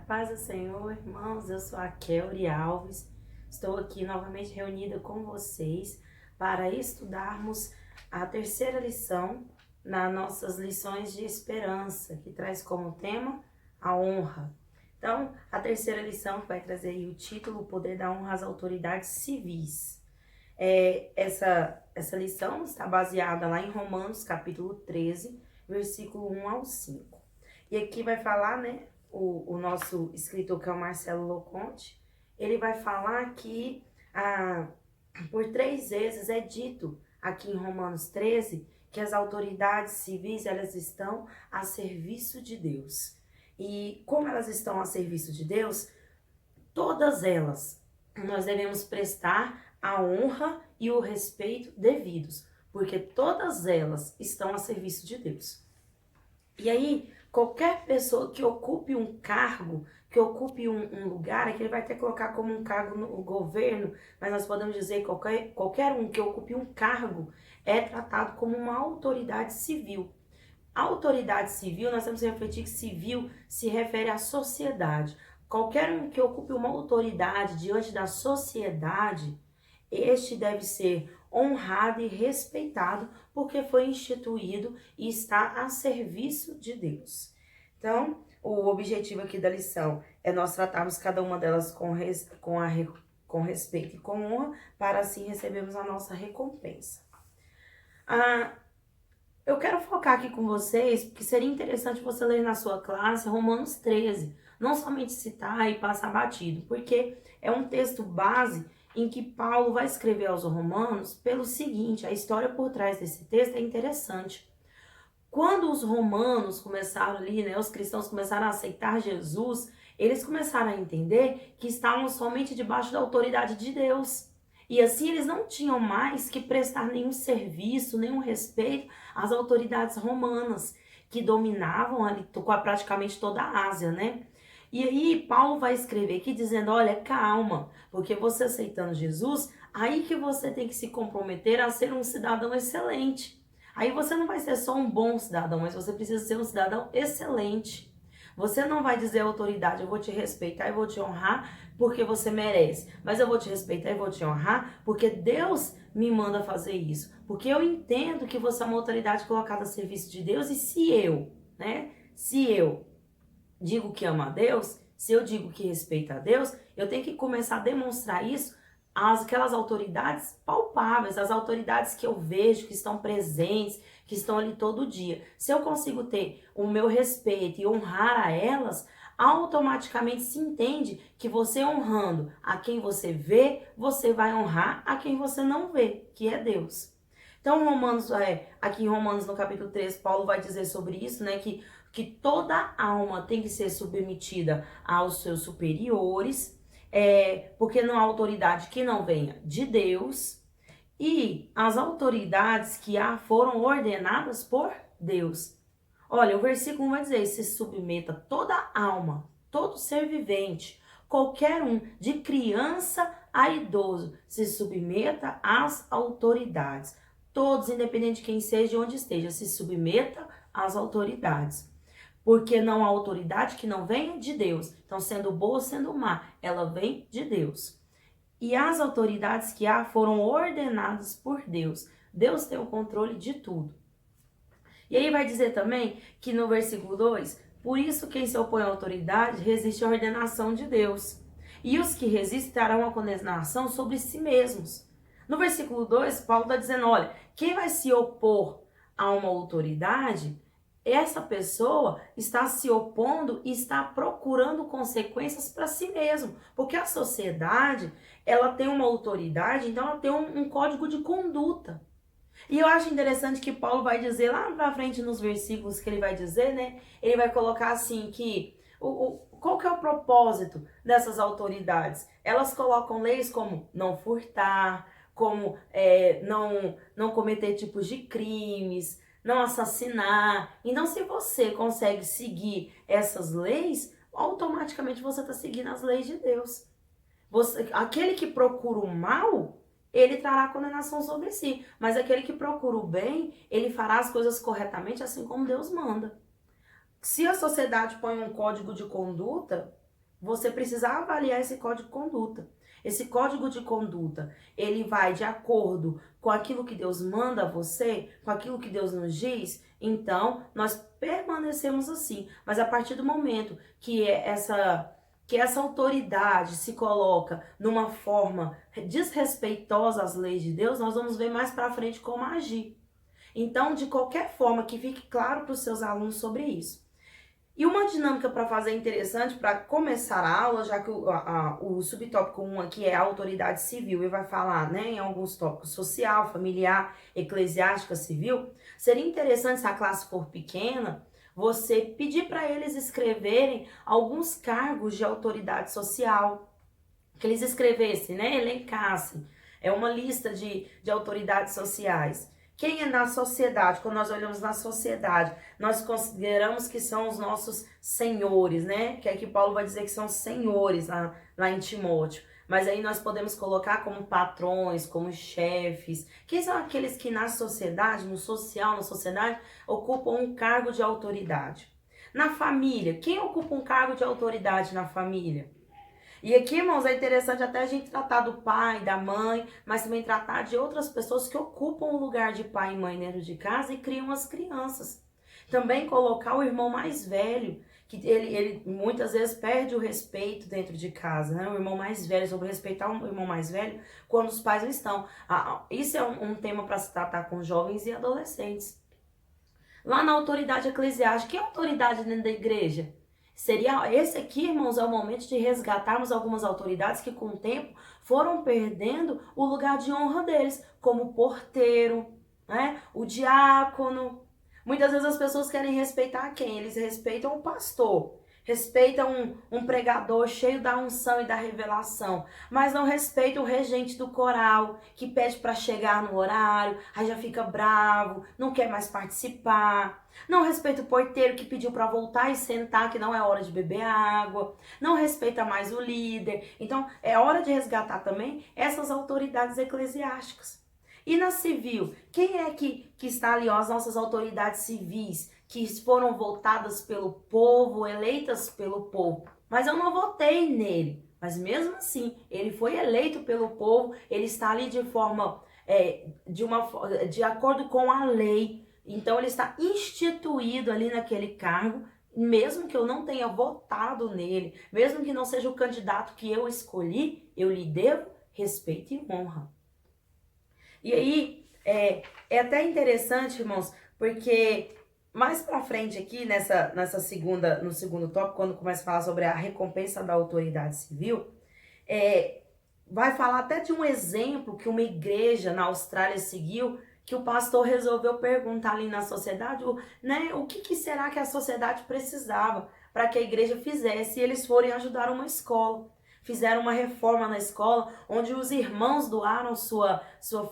paz do Senhor, irmãos, eu sou a Kelly Alves, estou aqui novamente reunida com vocês para estudarmos a terceira lição nas nossas lições de esperança, que traz como tema a honra. Então, a terceira lição vai trazer aí o título, o poder da honra às autoridades civis. Essa lição está baseada lá em Romanos, capítulo 13, versículo 1 ao 5. E aqui vai falar, né, o nosso escritor, que é o Marcelo Loconte, ele vai falar que por 3 vezes é dito aqui em Romanos 13 que as autoridades civis, elas estão a serviço de Deus. E como elas estão a serviço de Deus, todas elas nós devemos prestar a honra e o respeito devidos, porque todas elas estão a serviço de Deus. E aí, qualquer pessoa que ocupe um cargo, que ocupe um lugar, é que ele vai ter que colocar como um cargo no governo, mas nós podemos dizer que qualquer um que ocupe um cargo é tratado como uma autoridade civil. A autoridade civil, nós temos que refletir que civil se refere à sociedade. Qualquer um que ocupe uma autoridade diante da sociedade, este deve ser honrado e respeitado, porque foi instituído e está a serviço de Deus. Então, o objetivo aqui da lição é nós tratarmos cada uma delas com respeito e com honra, para assim recebermos a nossa recompensa. Eu quero focar aqui com vocês, porque seria interessante você ler na sua classe Romanos 13, não somente citar e passar batido, porque é um texto base em que Paulo vai escrever aos romanos pelo seguinte: a história por trás desse texto é interessante. Quando os romanos começaram ali, né, os cristãos começaram a aceitar Jesus, eles começaram a entender que estavam somente debaixo da autoridade de Deus. E assim eles não tinham mais que prestar nenhum serviço, nenhum respeito às autoridades romanas, que dominavam ali praticamente toda a Ásia, né? E aí Paulo vai escrever aqui dizendo: olha, calma, porque você aceitando Jesus, aí que você tem que se comprometer a ser um cidadão excelente. Aí você não vai ser só um bom cidadão, mas você precisa ser um cidadão excelente. Você não vai dizer à autoridade: eu vou te respeitar e vou te honrar porque você merece, mas eu vou te respeitar e vou te honrar porque Deus me manda fazer isso. Porque eu entendo que você é uma autoridade colocada a serviço de Deus, e se eu digo que amo a Deus, se eu digo que respeito a Deus, eu tenho que começar a demonstrar isso àquelas autoridades palpáveis, as autoridades que eu vejo, que estão presentes, que estão ali todo dia. Se eu consigo ter o meu respeito e honrar a elas, automaticamente se entende que você honrando a quem você vê, você vai honrar a quem você não vê, que é Deus. Então, aqui em Romanos, no capítulo 13, Paulo vai dizer sobre isso, né, que toda alma tem que ser submetida aos seus superiores, porque não há autoridade que não venha de Deus, e as autoridades que foram ordenadas por Deus. Olha, o versículo 1 vai dizer: se submeta toda alma, todo ser vivente, qualquer um, de criança a idoso, se submeta às autoridades. Todos, independente de quem seja e onde esteja, se submeta às autoridades. Porque não há autoridade que não venha de Deus. Então, sendo boa ou sendo má, ela vem de Deus. E as autoridades que foram ordenadas por Deus. Deus tem o controle de tudo. E aí vai dizer também que no versículo 2, por isso quem se opõe à autoridade resiste à ordenação de Deus. E os que resistem terão a condenação sobre si mesmos. No versículo 2, Paulo está dizendo: olha, quem vai se opor a uma autoridade, essa pessoa está se opondo e está procurando consequências para si mesmo. Porque a sociedade, ela tem uma autoridade, então ela tem um código de conduta. E eu acho interessante que Paulo vai dizer lá pra frente nos versículos que ele vai dizer, né? Ele vai colocar assim que qual que é o propósito dessas autoridades? Elas colocam leis como não furtar, como não cometer tipos de crimes, não assassinar. Então, se você consegue seguir essas leis, automaticamente você está seguindo as leis de Deus. Aquele que procura o mal, ele trará condenação sobre si. Mas aquele que procura o bem, ele fará as coisas corretamente, assim como Deus manda. Se a sociedade põe um código de conduta, você precisa avaliar esse código de conduta. Esse código de conduta, ele vai de acordo com aquilo que Deus manda a você, com aquilo que Deus nos diz, então nós permanecemos assim. Mas a partir do momento que essa autoridade se coloca numa forma desrespeitosa às leis de Deus, nós vamos ver mais para frente como agir. Então, de qualquer forma, que fique claro para os seus alunos sobre isso. E uma dinâmica para fazer interessante, para começar a aula, já que o subtópico 1 aqui é a autoridade civil e vai falar, né, em alguns tópicos social, familiar, eclesiástica, civil, seria interessante, se a classe for pequena, você pedir para eles escreverem alguns cargos de autoridade social, que eles escrevessem, né, elencassem, é uma lista de autoridades sociais. Quem é na sociedade, quando nós olhamos na sociedade, nós consideramos que são os nossos senhores, né? Que aqui Paulo vai dizer que são senhores lá em Timóteo. Mas aí nós podemos colocar como patrões, como chefes. Quem são aqueles que na sociedade, no social, na sociedade, ocupam um cargo de autoridade? Na família, quem ocupa um cargo de autoridade na família? E aqui, irmãos, é interessante até a gente tratar do pai, da mãe, mas também tratar de outras pessoas que ocupam o lugar de pai e mãe dentro de casa e criam as crianças. Também colocar o irmão mais velho, que ele muitas vezes perde o respeito dentro de casa, né? O irmão mais velho, sobre respeitar o irmão mais velho quando os pais não estão. Isso é um tema para se tratar com jovens e adolescentes. Lá na autoridade eclesiástica, que é a autoridade dentro da igreja? Seria esse aqui, irmãos, é o momento de resgatarmos algumas autoridades que com o tempo foram perdendo o lugar de honra deles, como o porteiro, né? O diácono. Muitas vezes as pessoas querem respeitar quem? Eles respeitam o pastor, respeitam um pregador cheio da unção e da revelação, mas não respeitam o regente do coral, que pede para chegar no horário, aí já fica bravo, não quer mais participar. Não respeita o porteiro que pediu para voltar e sentar, que não é hora de beber água. Não respeita mais o líder. Então, é hora de resgatar também essas autoridades eclesiásticas. E na civil, quem é que está ali, ó, as nossas autoridades civis, que foram votadas pelo povo, eleitas pelo povo? Mas eu não votei nele. Mas mesmo assim, ele foi eleito pelo povo, ele está ali de forma, de acordo com a lei. Então ele está instituído ali naquele cargo, mesmo que eu não tenha votado nele, mesmo que não seja o candidato que eu escolhi, eu lhe devo respeito e honra. E aí, é até interessante, irmãos, porque mais pra frente aqui, no segundo tópico, quando começa a falar sobre a recompensa da autoridade civil, vai falar até de um exemplo que uma igreja na Austrália seguiu, que o pastor resolveu perguntar ali na sociedade, né, o que será que a sociedade precisava para que a igreja fizesse, e eles forem ajudar uma escola. Fizeram uma reforma na escola, onde os irmãos doaram sua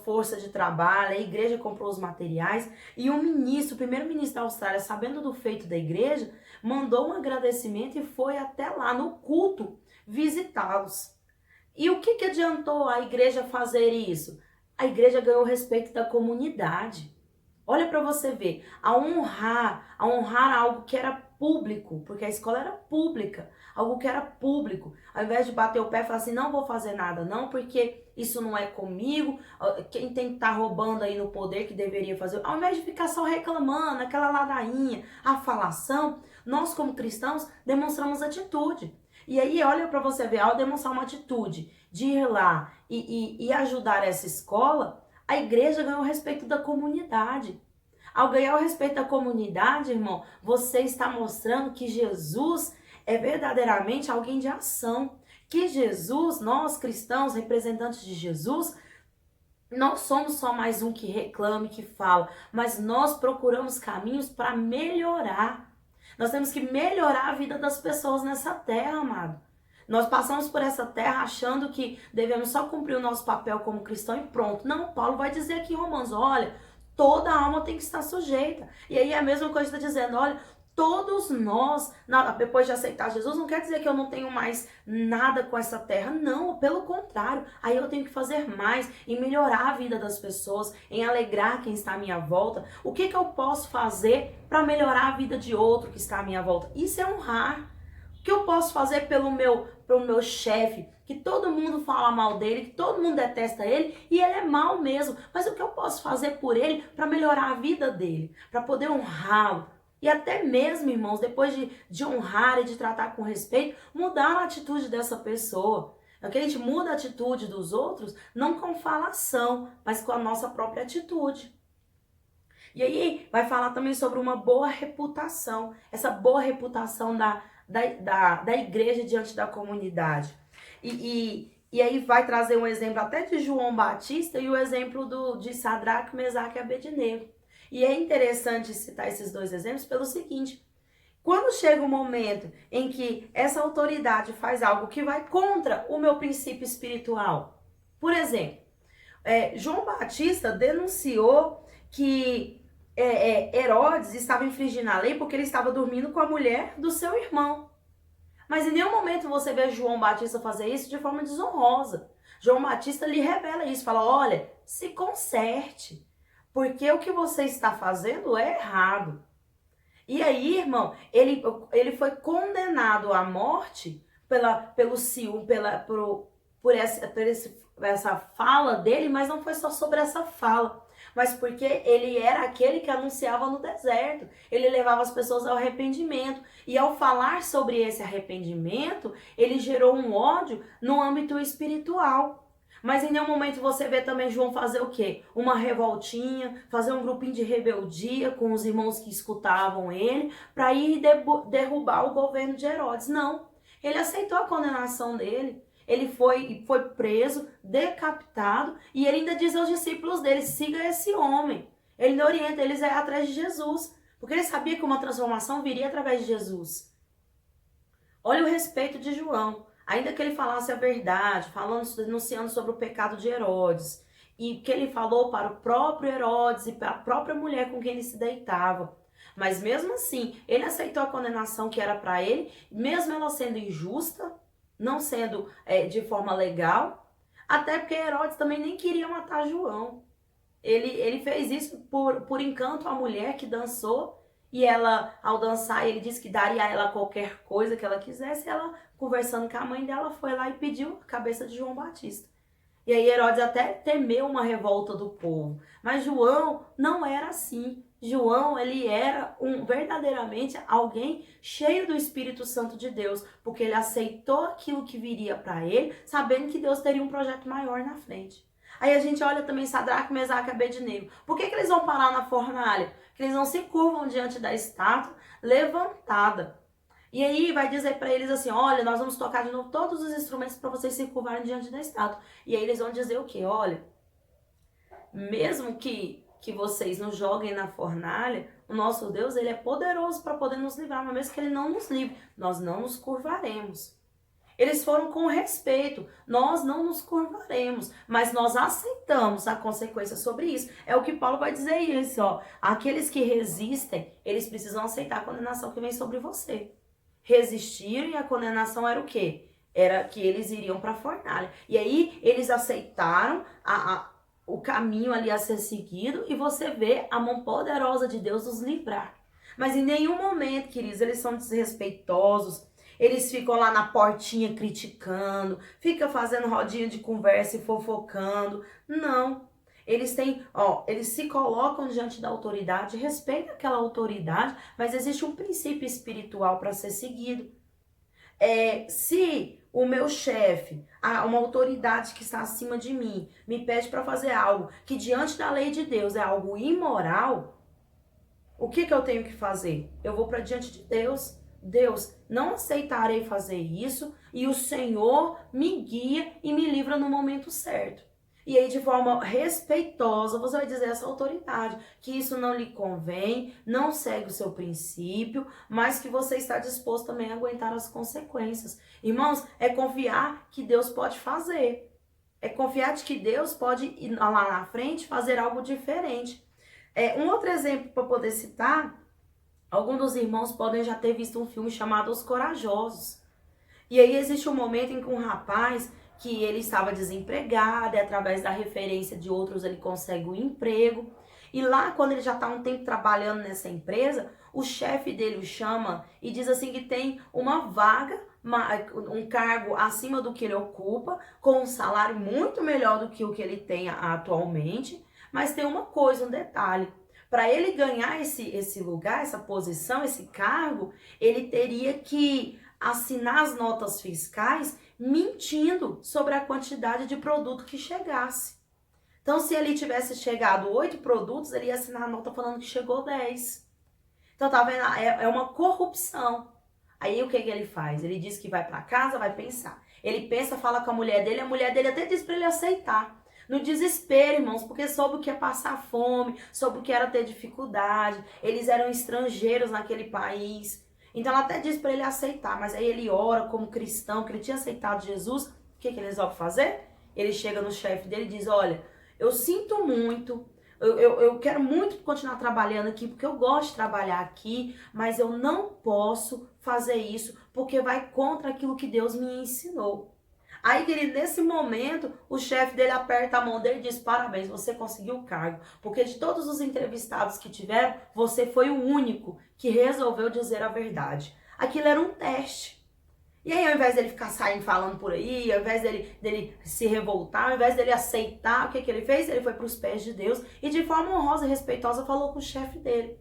força de trabalho, a igreja comprou os materiais, e o primeiro-ministro da Austrália, sabendo do feito da igreja, mandou um agradecimento e foi até lá no culto visitá-los. E o que adiantou a igreja fazer isso? A igreja ganhou o respeito da comunidade. Olha para você ver, a honrar algo que era público, porque a escola era pública, algo que era público, ao invés de bater o pé e falar assim, não vou fazer nada não, porque isso não é comigo, quem tem que estar roubando aí no poder que deveria fazer, ao invés de ficar só reclamando, aquela ladainha, a falação, nós como cristãos demonstramos atitude. E aí olha para você ver, ao demonstrar uma atitude de ir lá e ajudar essa escola, a igreja ganhou o respeito da comunidade. Ao ganhar o respeito da comunidade, irmão, você está mostrando que Jesus é verdadeiramente alguém de ação. Que Jesus, nós cristãos, representantes de Jesus, não somos só mais um que reclama, que fala, mas nós procuramos caminhos para melhorar. Nós temos que melhorar a vida das pessoas nessa terra, amado. Nós passamos por essa terra achando que devemos só cumprir o nosso papel como cristão e pronto. Não, Paulo vai dizer aqui em Romanos, olha, toda alma tem que estar sujeita. E aí é a mesma coisa que está dizendo, olha, todos nós, depois de aceitar Jesus, não quer dizer que eu não tenho mais nada com essa terra. Não, pelo contrário. Aí eu tenho que fazer mais em melhorar a vida das pessoas, em alegrar quem está à minha volta. O que eu posso fazer para melhorar a vida de outro que está à minha volta? Isso é honrar. O que eu posso fazer pelo meu chefe, que todo mundo fala mal dele, que todo mundo detesta ele e ele é mal mesmo. Mas o que eu posso fazer por ele para melhorar a vida dele, para poder honrá-lo? E até mesmo, irmãos, depois de honrar e de tratar com respeito, mudar a atitude dessa pessoa. É que a gente muda a atitude dos outros, não com falação, mas com a nossa própria atitude. E aí vai falar também sobre uma boa reputação, essa boa reputação da igreja diante da comunidade. E aí vai trazer um exemplo até de João Batista e o exemplo de Sadraque, Mesaque e Abednego. E é interessante citar esses dois exemplos pelo seguinte: quando chega um momento em que essa autoridade faz algo que vai contra o meu princípio espiritual, por exemplo, João Batista denunciou que Herodes estava infringindo a lei porque ele estava dormindo com a mulher do seu irmão. Mas em nenhum momento você vê João Batista fazer isso de forma desonrosa. João Batista lhe revela isso, fala: olha, se conserte, porque o que você está fazendo é errado. E aí, irmão, ele foi condenado à morte pelo ciúme, por essa fala dele, mas não foi só sobre essa fala, mas porque ele era aquele que anunciava no deserto. Ele levava as pessoas ao arrependimento. E ao falar sobre esse arrependimento, ele gerou um ódio no âmbito espiritual. Mas em nenhum momento você vê também João fazer o quê? Uma revoltinha, fazer um grupinho de rebeldia com os irmãos que escutavam ele, para ir derrubar o governo de Herodes. Não. Ele aceitou a condenação dele. Ele foi preso, decapitado, e ele ainda diz aos discípulos dele: siga esse homem. Ele não orienta eles a ir atrás de Jesus, porque ele sabia que uma transformação viria através de Jesus. Olha o respeito de João. Ainda que ele falasse a verdade, denunciando sobre o pecado de Herodes, e que ele falou para o próprio Herodes e para a própria mulher com quem ele se deitava. Mas mesmo assim, ele aceitou a condenação que era para ele, mesmo ela sendo injusta, não sendo de forma legal, até porque Herodes também nem queria matar João. Ele fez isso por encanto à mulher que dançou, e ela, ao dançar, ele disse que daria a ela qualquer coisa que ela quisesse. Ela, conversando com a mãe dela, foi lá e pediu a cabeça de João Batista. E aí Herodes até temeu uma revolta do povo. Mas João não era assim. João, ele era verdadeiramente alguém cheio do Espírito Santo de Deus, porque ele aceitou aquilo que viria para ele, sabendo que Deus teria um projeto maior na frente. Aí a gente olha também Sadraque, Mesaque e Abednego. Por que eles vão parar na fornalha? Porque eles não se curvam diante da estátua levantada. E aí vai dizer para eles assim: olha, nós vamos tocar de novo todos os instrumentos para vocês se curvarem diante da estátua. E aí eles vão dizer o quê? Olha, mesmo que vocês nos joguem na fornalha, o nosso Deus, ele é poderoso para poder nos livrar, mas mesmo que ele não nos livre, nós não nos curvaremos. Eles foram com respeito. Nós não nos curvaremos, mas nós aceitamos a consequência sobre isso. É o que Paulo vai dizer isso, ó. Aqueles que resistem, eles precisam aceitar a condenação que vem sobre você. Resistiram, e a condenação era o quê? Era que eles iriam para a fornalha. E aí eles aceitaram o caminho ali a ser seguido, e você vê a mão poderosa de Deus os livrar. Mas em nenhum momento, queridos, eles são desrespeitosos. Eles ficam lá na portinha criticando, ficam fazendo rodinha de conversa e fofocando. Não. Eles eles se colocam diante da autoridade, respeitam aquela autoridade, mas existe um princípio espiritual para ser seguido. Se o meu chefe, uma autoridade que está acima de mim, me pede para fazer algo que diante da lei de Deus é algo imoral, o que eu tenho que fazer? Eu vou para diante de Deus. Deus, não aceitarei fazer isso, e o Senhor me guia e me livra no momento certo. E aí, de forma respeitosa, você vai dizer a essa autoridade que isso não lhe convém, não segue o seu princípio, mas que você está disposto também a aguentar as consequências. Irmãos, é confiar que Deus pode fazer. É confiar de que Deus pode ir lá na frente fazer algo diferente. Um outro exemplo para poder citar: alguns dos irmãos podem já ter visto um filme chamado Os Corajosos. E aí existe um momento em que um rapaz, que ele estava desempregado, e através da referência de outros ele consegue um emprego. E lá, quando ele já está um tempo trabalhando nessa empresa, o chefe dele o chama e diz assim que tem uma vaga, um cargo acima do que ele ocupa, com um salário muito melhor do que o que ele tem atualmente, mas tem uma coisa, um detalhe. Para ele ganhar esse lugar, essa posição, esse cargo, ele teria que assinar as notas fiscais mentindo sobre a quantidade de produto que chegasse. Então, se ele tivesse chegado 8 produtos, ele ia assinar a nota falando que chegou 10. Então, tá vendo? É uma corrupção. Aí, o que ele faz? Ele diz que vai para casa, vai pensar. Ele pensa, fala com a mulher dele até diz para ele aceitar. No desespero, irmãos, porque soube o que é passar fome, soube o que era ter dificuldade. Eles eram estrangeiros naquele país. Então, ela até diz para ele aceitar, mas aí ele ora como cristão, que ele tinha aceitado Jesus. O que ele resolve fazer? Ele chega no chefe dele e diz, olha, eu sinto muito, eu quero muito continuar trabalhando aqui, porque eu gosto de trabalhar aqui, mas eu não posso fazer isso, porque vai contra aquilo que Deus me ensinou. Aí, querido, nesse momento, o chefe dele aperta a mão dele e diz, parabéns, você conseguiu o cargo, porque de todos os entrevistados que tiveram, você foi o único que resolveu dizer a verdade. Aquilo era um teste. E aí, ao invés dele ficar saindo falando por aí, ao invés dele se revoltar, ao invés dele aceitar, o que ele fez? Ele foi para os pés de Deus e de forma honrosa e respeitosa falou com o chefe dele.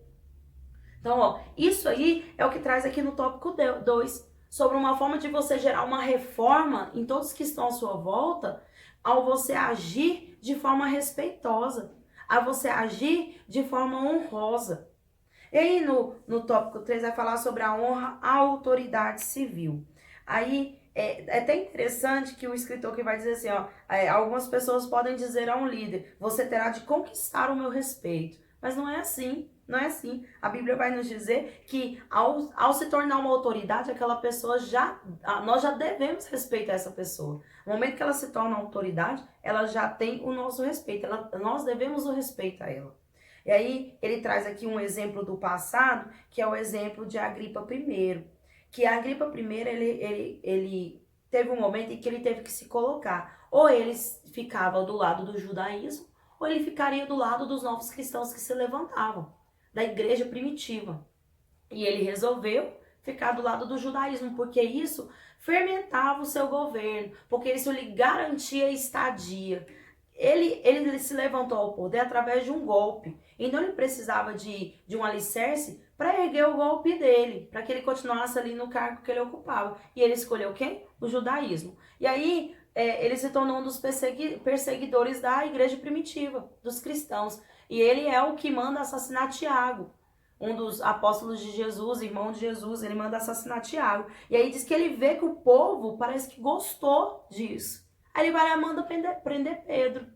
Então, ó, isso aí é o que traz aqui no tópico 2, sobre uma forma de você gerar uma reforma em todos que estão à sua volta, ao você agir de forma respeitosa, a você agir de forma honrosa. E aí, no tópico 3, vai falar sobre a honra à autoridade civil. Aí é até interessante que o escritor que vai dizer assim, ó, algumas pessoas podem dizer a um líder, você terá de conquistar o meu respeito. Mas não é assim, não é assim. A Bíblia vai nos dizer que ao se tornar uma autoridade, aquela pessoa nós já devemos respeitar essa pessoa. No momento que ela se torna uma autoridade, ela já tem o nosso respeito, nós devemos o respeito a ela. E aí ele traz aqui um exemplo do passado, que é o exemplo de Agripa I. Que Agripa I, ele teve um momento em que ele teve que se colocar. Ou ele ficava do lado do judaísmo, ou ele ficaria do lado dos novos cristãos que se levantavam, da igreja primitiva. E ele resolveu ficar do lado do judaísmo, porque isso fermentava o seu governo, porque isso lhe garantia estadia. Ele se levantou ao poder através de um golpe. Então ele precisava de um alicerce para erguer o golpe dele, para que ele continuasse ali no cargo que ele ocupava. E ele escolheu quem? O judaísmo. E aí ele se tornou um dos perseguidores da igreja primitiva, dos cristãos. E ele é o que manda assassinar Tiago, um dos apóstolos de Jesus, irmão de Jesus. Ele manda assassinar Tiago. E aí diz que ele vê que o povo parece que gostou disso. Aí ele vai lá e manda prender Pedro.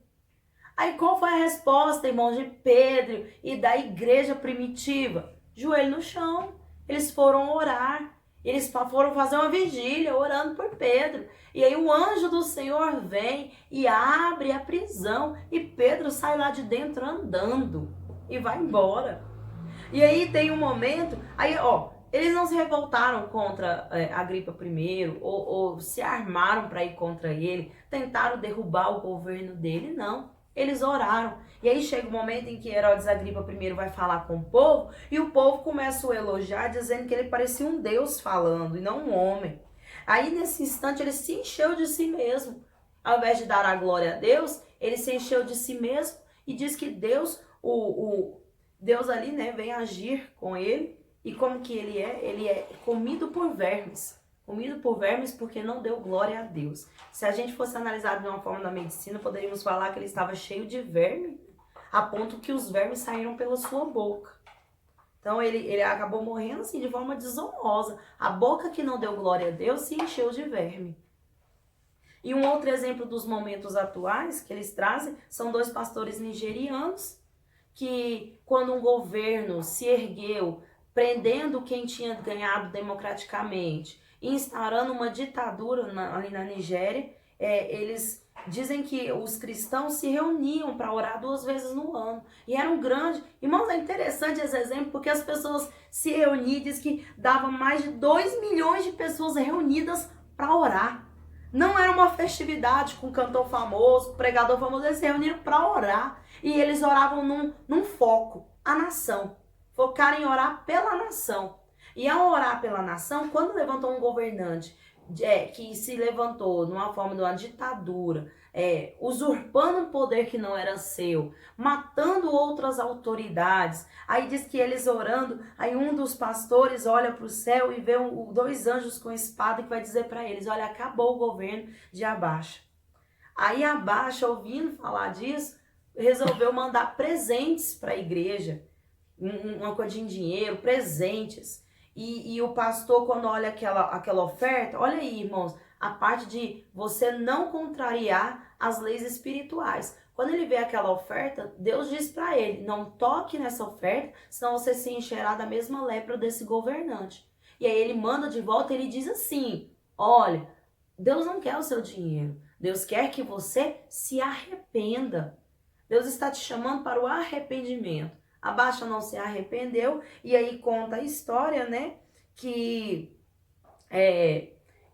Aí qual foi a resposta, irmãos, de Pedro e da igreja primitiva? Joelho no chão. Eles foram orar. Eles foram fazer uma vigília orando por Pedro. E aí o anjo do Senhor vem e abre a prisão. E Pedro sai lá de dentro andando e vai embora. E aí tem um momento, aí ó, eles não se revoltaram contra Agripa I ou se armaram para ir contra ele, tentaram derrubar o governo dele, não. Eles oraram. E aí chega o momento em que Herodes Agripa I vai falar com o povo e o povo começa a o elogiar, dizendo que ele parecia um Deus falando e não um homem. Aí nesse instante ele se encheu de si mesmo. Ao invés de dar a glória a Deus, ele se encheu de si mesmo e diz que Deus, Deus ali, né, vem agir com ele. E como que ele é comido por vermes. Comido por vermes porque não deu glória a Deus. Se a gente fosse analisar de uma forma da medicina, poderíamos falar que ele estava cheio de verme, a ponto que os vermes saíram pela sua boca. Então ele acabou morrendo assim de forma desonrosa. A boca que não deu glória a Deus se encheu de verme. E um outro exemplo dos momentos atuais que eles trazem são 2 pastores nigerianos que, quando um governo se ergueu prendendo quem tinha ganhado democraticamente, instaurando uma ditadura ali na Nigéria, eles dizem que os cristãos se reuniam para orar 2 vezes no ano. E era um grande... Irmãos, é interessante esse exemplo, porque as pessoas se reuniam, diz que dava mais de 2 milhões de pessoas reunidas para orar. Não era uma festividade com cantor famoso, pregador famoso, eles se reuniram para orar. E eles oravam num foco, a nação. Focaram em orar pela nação. E ao orar pela nação, quando levantou um governante que se levantou numa forma de uma ditadura, usurpando um poder que não era seu, matando outras autoridades, aí diz que eles orando, aí um dos pastores olha para o céu e vê dois anjos com espada que vai dizer para eles, olha, acabou o governo de Abaxa. Aí Abaxa, ouvindo falar disso, resolveu mandar presentes para a igreja, uma quantia em dinheiro, presentes. E o pastor, quando olha aquela oferta, olha aí, irmãos, a parte de você não contrariar as leis espirituais. Quando ele vê aquela oferta, Deus diz para ele, não toque nessa oferta, senão você se encherá da mesma lepra desse governante. E aí ele manda de volta e ele diz assim, olha, Deus não quer o seu dinheiro, Deus quer que você se arrependa. Deus está te chamando para o arrependimento. Abaxa não se arrependeu, e aí conta a história, né, que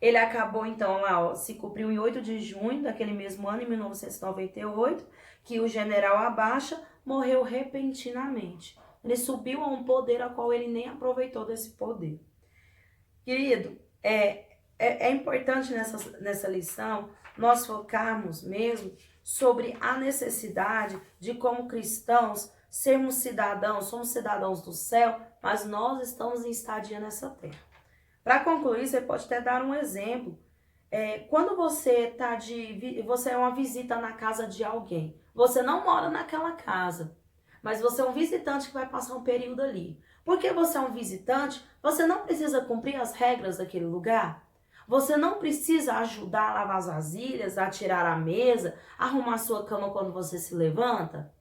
ele acabou então lá, se cumpriu em 8 de junho daquele mesmo ano, em 1998, que o general Abaxa morreu repentinamente. Ele subiu a um poder a qual ele nem aproveitou desse poder. Querido, é importante nessa lição nós focarmos mesmo sobre a necessidade de, como cristãos, sermos cidadãos, somos cidadãos do céu, mas nós estamos em estadia nessa terra. Para concluir, você pode até dar um exemplo. Quando você você é uma visita na casa de alguém, você não mora naquela casa, mas você é um visitante que vai passar um período ali. Porque você é um visitante, você não precisa cumprir as regras daquele lugar. Você não precisa ajudar a lavar as vasilhas, a tirar a mesa, arrumar a sua cama quando você se levanta.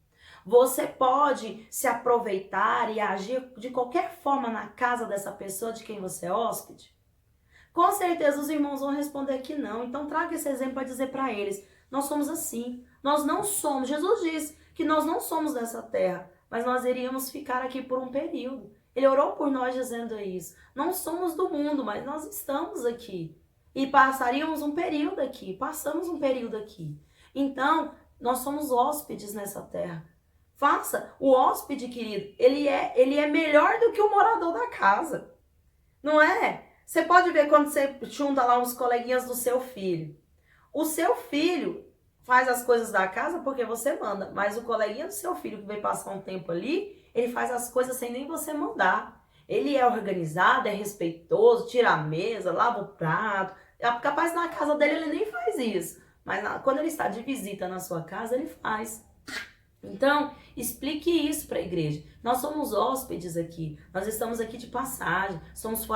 Você pode se aproveitar e agir de qualquer forma na casa dessa pessoa de quem você é hóspede? Com certeza os irmãos vão responder que não. Então traga esse exemplo para dizer para eles, nós somos assim. Nós não somos, Jesus disse que nós não somos dessa terra, mas nós iríamos ficar aqui por um período. Ele orou por nós dizendo isso. Não somos do mundo, mas nós estamos aqui. E passaríamos um período aqui, passamos um período aqui. Então, nós somos hóspedes nessa terra. Faça. O hóspede, querido, ele é melhor do que o morador da casa. Não é? Você pode ver quando você junta lá uns coleguinhas do seu filho. O seu filho faz as coisas da casa porque você manda, mas o coleguinha do seu filho que veio passar um tempo ali, ele faz as coisas sem nem você mandar. Ele é organizado, é respeitoso, tira a mesa, lava o prato. Capaz na casa dele ele nem faz isso, mas quando ele está de visita na sua casa, ele faz. Então, explique isso para a igreja. Nós somos hóspedes aqui, nós estamos aqui de passagem, somos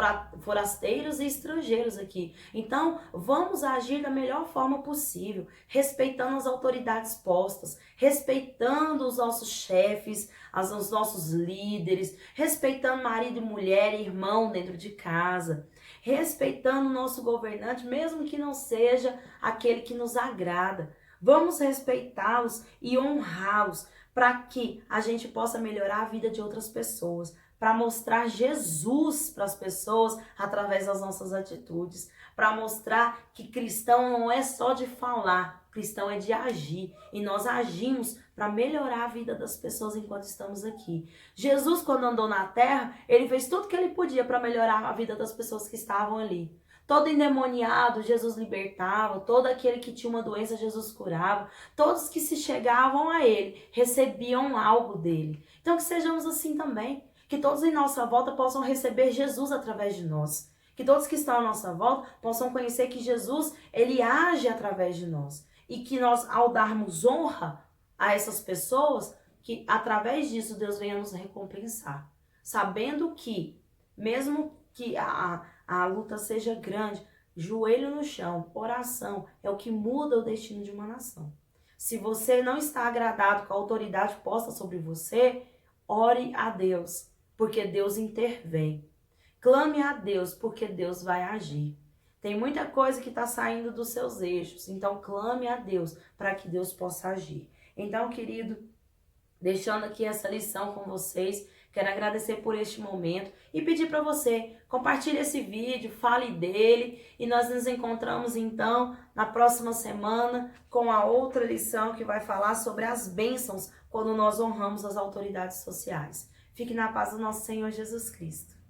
forasteiros e estrangeiros aqui. Então, vamos agir da melhor forma possível, respeitando as autoridades postas, respeitando os nossos chefes, os nossos líderes, respeitando marido e mulher e irmão dentro de casa, respeitando o nosso governante, mesmo que não seja aquele que nos agrada. Vamos respeitá-los e honrá-los para que a gente possa melhorar a vida de outras pessoas, para mostrar Jesus para as pessoas através das nossas atitudes, para mostrar que cristão não é só de falar, cristão é de agir, e nós agimos para melhorar a vida das pessoas enquanto estamos aqui. Jesus, quando andou na terra, ele fez tudo que ele podia para melhorar a vida das pessoas que estavam ali. Todo endemoniado, Jesus libertava. Todo aquele que tinha uma doença, Jesus curava. Todos que se chegavam a ele, recebiam algo dele. Então que sejamos assim também. Que todos em nossa volta possam receber Jesus através de nós. Que todos que estão à nossa volta possam conhecer que Jesus, ele age através de nós. E que nós, ao darmos honra a essas pessoas, que através disso Deus venha nos recompensar. Sabendo que, mesmo que a luta seja grande, joelho no chão, oração, é o que muda o destino de uma nação. Se você não está agradado com a autoridade posta sobre você, ore a Deus, porque Deus intervém. Clame a Deus, porque Deus vai agir. Tem muita coisa que está saindo dos seus eixos, então clame a Deus para que Deus possa agir. Então, querido, deixando aqui essa lição com vocês, Quero agradecer por este momento e pedir para você, compartilhe esse vídeo, fale dele e nós nos encontramos então na próxima semana com a outra lição que vai falar sobre as bênçãos quando nós honramos as autoridades sociais. Fique na paz do nosso Senhor Jesus Cristo.